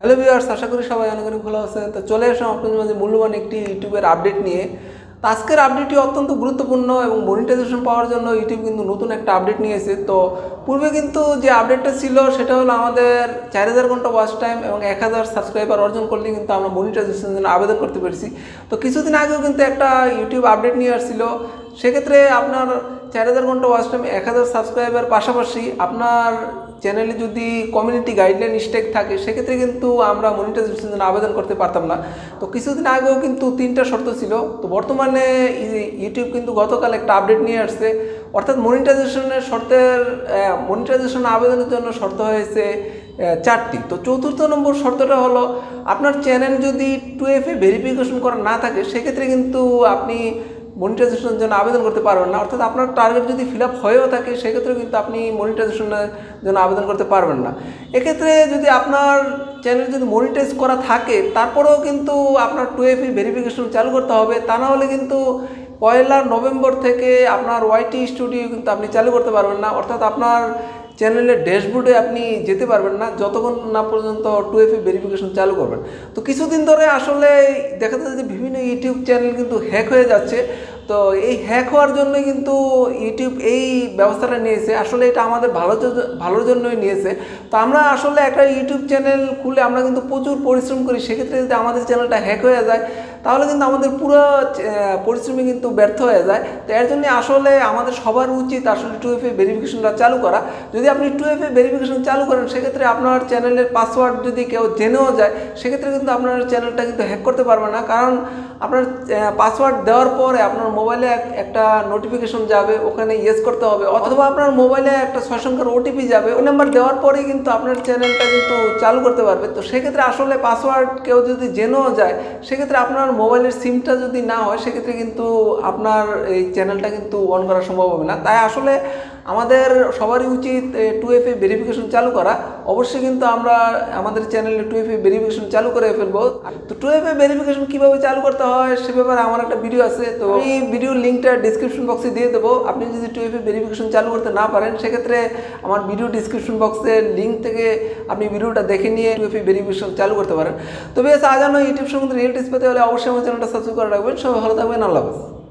Hello viewers, আশা করি সবাই অনেক অনেক ভালো আছেন। তো চলে আসলাম আপনাদের মাঝে মূল্যবান একটি ইউটিউবের আপডেট নিয়ে। তো আজকের আপডেটটি অত্যন্ত গুরুত্বপূর্ণ এবং মনিটাইজেশন পাওয়ার জন্য ইউটিউব কিন্তু নতুন একটা আপডেট নিয়েছে। তো পূর্বে কিন্তু যে আপডেটটা ছিল সেটা হলো আমাদের 4000 ঘন্টা ওয়াচ টাইম এবং 1000 সাবস্ক্রাইবার অর্জন করলে কিন্তু আমরা মনিটাইজেশনের জন্য আবেদন করতে পেরেছি। তো কিছুদিন আগেও কিন্তু একটা ইউটিউব আপডেট নিয়ে আসছিল। সেক্ষেত্রে আপনার 4000 ঘন্টা ওয়াচ টাইম 1000 সাবস্ক্রাইবার পাশাপাশি আপনার চ্যানেলে যদি কমিউনিটি গাইডলাইন স্ট্রাইক থাকে সেক্ষেত্রে কিন্তু আমরা মনিটাইজেশনের জন্য আবেদন করতে পারতাম না। তো কিছুদিন আগেও কিন্তু 3টা শর্ত ছিল। তো বর্তমানে ইউটিউব কিন্তু গতকাল একটা আপডেট নিয়ে আসছে, অর্থাৎ মনিটাইজেশন আবেদনের জন্য শর্ত হয়েছে 4টি। তো চতুর্থ নম্বর শর্তটা হলো আপনার চ্যানেল যদি 2FA ভেরিফিকেশন করা না থাকে সেক্ষেত্রে কিন্তু আপনি মনিটাইজেশনের জন্য আবেদন করতে পারবেন না। অর্থাৎ আপনার টার্গেট যদি ফিল আপ হয়েও থাকে সেক্ষেত্রে কিন্তু আপনি মনিটাইজেশনের জন্য আবেদন করতে পারবেন না। এক্ষেত্রে যদি আপনার চ্যানেল যদি মনিটাইজ করা থাকে তারপরেও কিন্তু আপনার 2FA ভেরিফিকেশন চালু করতে হবে, তা না হলে কিন্তু 1 নভেম্বর থেকে আপনার ওয়াইটি স্টুডিও কিন্তু আপনি চালু করতে পারবেন না। অর্থাৎ আপনার চ্যানেলের ড্যাশবোর্ডে আপনি যেতে পারবেন না যতক্ষণ না পর্যন্ত 2FA ভেরিফিকেশন চালু করবেন। তো কিছুদিন ধরে আসলে দেখা যাচ্ছে যে বিভিন্ন ইউটিউব চ্যানেল কিন্তু হ্যাক হয়ে যাচ্ছে। তো এই হ্যাক হওয়ার জন্য কিন্তু ইউটিউব এই ব্যবস্থাটা নিয়েছে। আসলে এটা আমাদের ভালোর জন্যই নিয়েছে। তো আমরা আসলে একটা ইউটিউব চ্যানেল খুলে আমরা কিন্তু প্রচুর পরিশ্রম করি, সেক্ষেত্রে যদি আমাদের চ্যানেলটা হ্যাক হয়ে যায় তাহলে কিন্তু আমাদের পুরো পরিশ্রমই কিন্তু ব্যর্থ হয়ে যায়। তো এর জন্য আসলে আমাদের সবার উচিত আসলে 2FA ভেরিফিকেশনটা চালু করা। যদি আপনি 2FA ভেরিফিকেশন চালু করেন সেক্ষেত্রে আপনার চ্যানেলের পাসওয়ার্ড যদি কেউ জেনেও যায় সেক্ষেত্রে কিন্তু আপনার চ্যানেলটা কিন্তু হ্যাক করতে পারবে না, কারণ আপনার পাসওয়ার্ড দেওয়ার পরে আপনার মোবাইলে একটা নোটিফিকেশন যাবে, ওখানে ইয়েস করতে হবে, অথবা আপনার মোবাইলে একটা 6 সংখ্যার ওটিপি যাবে, ওই নাম্বার দেওয়ার পরেই কিন্তু আপনার চ্যানেলটা কিন্তু চালু করতে পারবে। তো সেক্ষেত্রে আসলে পাসওয়ার্ড কেউ যদি জেনেও যায় সেক্ষেত্রে আপনার মোবাইলের সিমটা যদি না হয় সেক্ষেত্রে কিন্তু আপনার এই চ্যানেলটা কিন্তু অন করা সম্ভব হবে না। তাই আসলে আমাদের সবারই উচিত 2FA ভেরিফিকেশন চালু করা। অবশ্যই কিন্তু আমরা আমাদের চ্যানেলে 2FA ভেরিফিকেশন চালু করে ফেলবো। তো 2FA ভেরিফিকেশন কীভাবে চালু করতে হয় সে ব্যাপারে আমার একটা ভিডিও আছে, তো এই ভিডিওর লিঙ্কটা ডিসক্রিপশন বক্সে দিয়ে দেবো। আপনি যদি 2FA ভেরিফিকেশন চালু করতে না পারেন সেক্ষেত্রে আমার ভিডিও ডিসক্রিপশন বক্সের লিঙ্ক থেকে আপনি ভিডিওটা দেখে নিয়ে 2FA ভেরিফিকেশন চালু করতে পারেন। তো বেশ, আজ ইউটিউব সম্বন্ধে রিয়েল টিপস পেতে হলে অবশ্যই আমার চ্যানেলটা সাবস্ক্রাইব করে রাখবেন। সবাই ভালো থাকবেন, আল্লাহ হাফেজ।